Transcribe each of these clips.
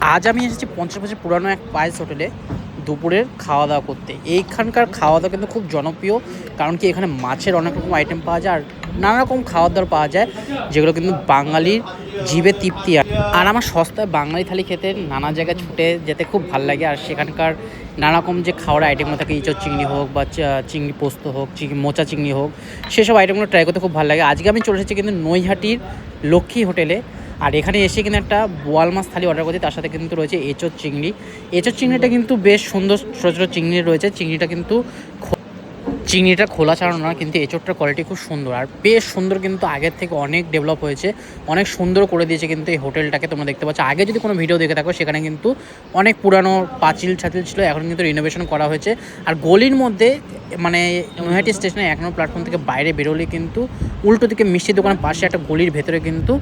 আজ আমি এসেছি 50 বছর পুরানো এক পায়েস হোটেলে দুপুরের খাওয়া দাওয়া করতে। এইখানকার খাওয়া দাওয়া কিন্তু খুব জনপ্রিয়, কারণ কি এখানে মাছের অনেক রকম আইটেম পাওয়া যায় আর নানা রকম খাওয়ার দাওয়ার পাওয়া যায়, যেগুলো কিন্তু বাঙালির জিভে তৃপ্তি হয়। আর আমার সস্তায় বাঙালি থালি খেতে নানা জায়গায় ছুটে যেতে খুব ভালো লাগে। আর সেখানকার নানা রকম যে খাওয়ার আইটেমগুলো থাকে, ইঁচড় চিংড়ি হোক বা চিংড়ি পোস্ত হোক, মোচা চিংড়ি হোক, সেসব আইটেমগুলো ট্রাই করতে খুব ভালো লাগে। আজকে আমি চলে এসেছি কিন্তু নৈহাটির লক্ষ্মী হোটেলে। আর এখানে এসে কিন্তু একটা বোয়াল মাছ থালি অর্ডার করছি, তার সাথে কিন্তু রয়েছে এঁচোড় চিংড়ি। এঁচোড় চিংড়িটা কিন্তু বেশ সুন্দর, ছোটো ছোটো চিংড়ি রয়েছে। চিংড়িটা খোলা ছাড়ানো না, কিন্তু এঁচোড়টার কোয়ালিটি খুব সুন্দর আর বেশ সুন্দর, কিন্তু আগের থেকে অনেক ডেভেলপ হয়েছে, অনেক সুন্দর করে দিয়েছে কিন্তু এই হোটেলটাকে। তোমরা দেখতে পাচ্ছ, আগে যদি কোনো ভিডিও দেখে থাকো সেখানে কিন্তু অনেক পুরানো পাঁচিল ছাতিল ছিল, এখন কিন্তু রিনোভেশন করা হয়েছে। আর গলির মধ্যে মানে নৈহাটি স্টেশনে 1 নম্বর প্ল্যাটফর্ম থেকে বাইরে বেরোলে কিন্তু উল্টো দিকে মিষ্টি দোকানের পাশে একটা গলির ভেতরে কিন্তু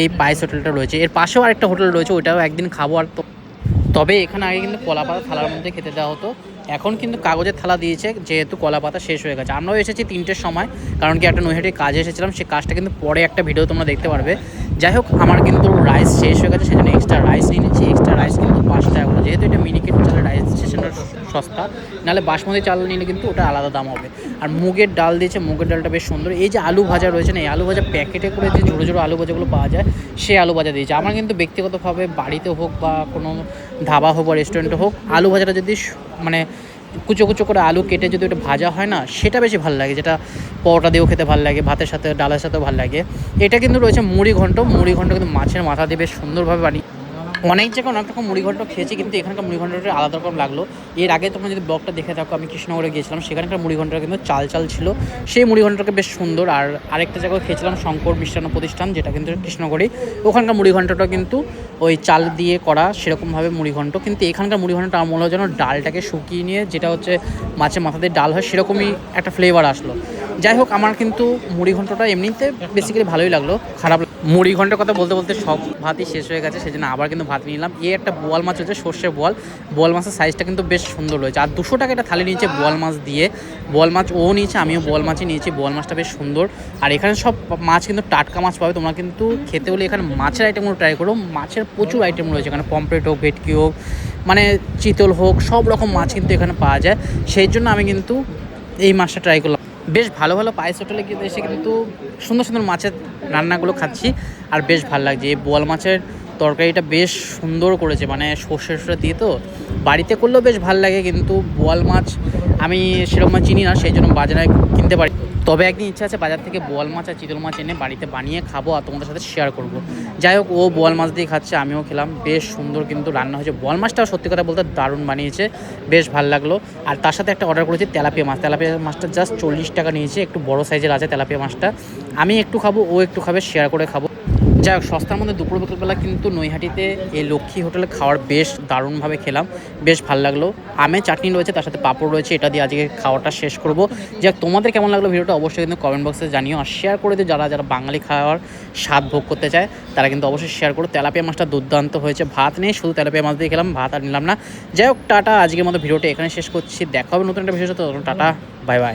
এই পায়েস হোটেলটা রয়েছে। এর পাশেও আরেকটা হোটেল রয়েছে, ওইটাও একদিন খাবো। আর তবে এখানে আগে কিন্তু কলাপাতা থালার মধ্যে খেতে দেওয়া হতো, এখন কিন্তু কাগজের থালা দিয়েছে, যেহেতু কলাপাতা শেষ হয়ে গেছে। আমরাও এসেছি 3টের সময়, কারণ কি একটা নৈহাটির কাজে এসেছিলাম, সেই কাজটা কিন্তু পরে একটা ভিডিও তোমরা দেখতে পারবে। যাই হোক, আমার কিন্তু রাইস শেষ হয়ে গেছে, সেজন্য এক্সট্রা রাইস নিয়ে নিচ্ছি। এক্সট্রা রাইস কিন্তু 5 টাকা করে, যেহেতু এটা মিনিকেট চালের রাইস স্টেশনটা সস্তা, নাহলে বাসমতি চাল নিলে কিন্তু ওটা আলাদা দাম হবে। আর মুগের ডাল দিয়েছে, মুগের ডালটা বেশ সুন্দর। এই যে আলু ভাজা রয়েছে না, এই আলু ভাজা প্যাকেটে করে যে ছোটো ছোটো আলু ভাজাগুলো পাওয়া যায়, সেই আলু ভাজা দিয়েছে। আমার কিন্তু ব্যক্তিগতভাবে বাড়িতে হোক বা কোনো ধাবা হোক বা রেস্টুরেন্টে হোক, আলু ভাজাটা যদি মানে কুচো কুচো করে আলু কেটে যদি ওটা ভাজা হয় না, সেটা বেশি ভালো লাগে, যেটা পরোটা দিয়েও খেতে ভালো লাগে, ভাতের সাথে ডালের সাথেও ভালো লাগে। এটা কিন্তু রয়েছে মুড়ি ঘন্ট। মুড়ি ঘন্ট কিন্তু মাছের মাথা দিয়ে বেশ সুন্দরভাবে বানিয়ে। অনেক জায়গায় অনেক রকম মুড়ি ঘন্ট খেয়েছি, কিন্তু এখানকার মুড়ি ঘন্টটা আলাদা রকম লাগলো। এর আগে তোমরা যদি ব্লগটা দেখে থাকো, আমি কৃষ্ণনগরে গিয়েছিলাম, সেখানকার মুড়ি ঘন্টটা কিন্তু চাল চাল ছিল, সেই মুড়ি ঘন্টটা বেশ সুন্দর। আর আরেকটা জায়গায় খেয়েছিলাম শঙ্কর মিষ্টান্ন প্রতিষ্ঠান, যেটা কিন্তু কৃষ্ণনগরে, ওখানকার মুড়ি ঘন্টটা কিন্তু ওই চাল দিয়ে করা সেরকমভাবে মুড়ি ঘন্ট। কিন্তু এখানকার মুড়ি ঘন্টটা আমার মনে হয় যেন ডালটাকে শুকিয়ে নিয়ে, যেটা হচ্ছে মাছের মাথা দিয়ে ডাল হয়, সেরকমই একটা ফ্লেভার আসলো। যাই হোক, আমার কিন্তু মুড়ি ঘন্টটা এমনিতে বেসিক্যালি ভালোই লাগলো, খারাপ। মুড়ি ঘন্টার কথা বলতে বলতে সব ভাতই শেষ হয়ে গেছে, সেজন্য আবার কিন্তু ভাত নিলাম। এই একটা বোয়াল মাছ হচ্ছে, সর্ষে বোয়াল। বোয়াল মাছের সাইজটা কিন্তু বেশ সুন্দর রয়েছে। আর 200 টাকা একটা থালি নিয়েছে বোয়াল মাছ দিয়ে। বোয়াল মাছ ও নিয়েছে, আমিও বোয়াল মাছই নিয়েছি। বোয়াল মাছটা বেশ সুন্দর। আর এখানে সব মাছ কিন্তু টাটকা মাছ পাবে। তোমরা কিন্তু খেতে হলে এখানে মাছের আইটেমগুলো ট্রাই করো। মাছের প্রচুর আইটেম রয়েছে এখানে, পমফ্রেট হোক, ভেটকি হোক, মানে চিতল হোক, সব রকম মাছ কিন্তু এখানে পাওয়া যায়। সেই জন্য আমি কিন্তু এই মাছটা ট্রাই করলাম। বেশ ভালো ভালো পায়েস হোটেলে কিন্তু এসে কিন্তু সুন্দর সুন্দর মাছের রান্নাগুলো খাচ্ছি, আর বেশ ভালো লাগছে। এই বোয়াল মাছের তরকারিটা বেশ সুন্দর করেছে, মানে সর্ষে দিয়ে। তো বাড়িতে করলেও বেশ ভালো লাগে, কিন্তু বোয়াল মাছ আমি সেরকম চিনি না, সেই জন্য বাজারে কিনতে পারি। তবে একদিন ইচ্ছা আছে বাজার থেকে বোয়াল মাছ আর চিতল মাছ এনে বাড়িতে বানিয়ে খাবো, আর তোমাদের সাথে শেয়ার করব। যাই হোক, ও বোয়াল মাছ দিয়ে খাচ্ছে, আমিও খেলাম। বেশ সুন্দর কিন্তু রান্না হয়েছে। বোয়াল মাছটাও সত্যি কথা বলতে দারুণ বানিয়েছে, বেশ ভালো লাগলো। আর তার সাথে একটা অর্ডার করেছি তেলাপিয়া মাছ। তেলাপিয়া মাছটা জাস্ট 40 টাকা নিয়েছে, একটু বড় সাইজের আছে তেলাপিয়া মাছটা। আমি একটু খাবো, ও একটু খাবে, শেয়ার করে খাবো। যাই হোক, সস্তার মধ্যে দুপুর বিকেলবেলা কিন্তু নৈহাটিতে এই লক্ষ্মী হোটেলে খাওয়ার বেশ দারুণভাবে খেলাম, বেশ ভালো লাগলো। আমের চাটনি রয়েছে, তার সাথে পাঁপড় রয়েছে, এটা দিয়ে আজকে খাওয়াটা শেষ করবো। যাক, তোমাদের কেমন লাগলো ভিডিওটা অবশ্যই কিন্তু কমেন্ট বক্সে জানিও, আর শেয়ার করে দিও। যারা যারা বাঙালি খাওয়ার স্বাদ ভোগ করতে চায় তারা কিন্তু অবশ্যই শেয়ার করো। তেলাপিয়া মাছটা দুর্দান্ত হয়েছে। ভাত নেই, শুধু তেলাপিয়া মাছ দিয়ে খেলাম, ভাত আর নিলাম না। যাই হোক, টাটা, আজকের মতো ভিডিওটা এখানে শেষ করছি। দেখা হবে নতুন একটা ভিডিওর সাথে। Tata, bye bye.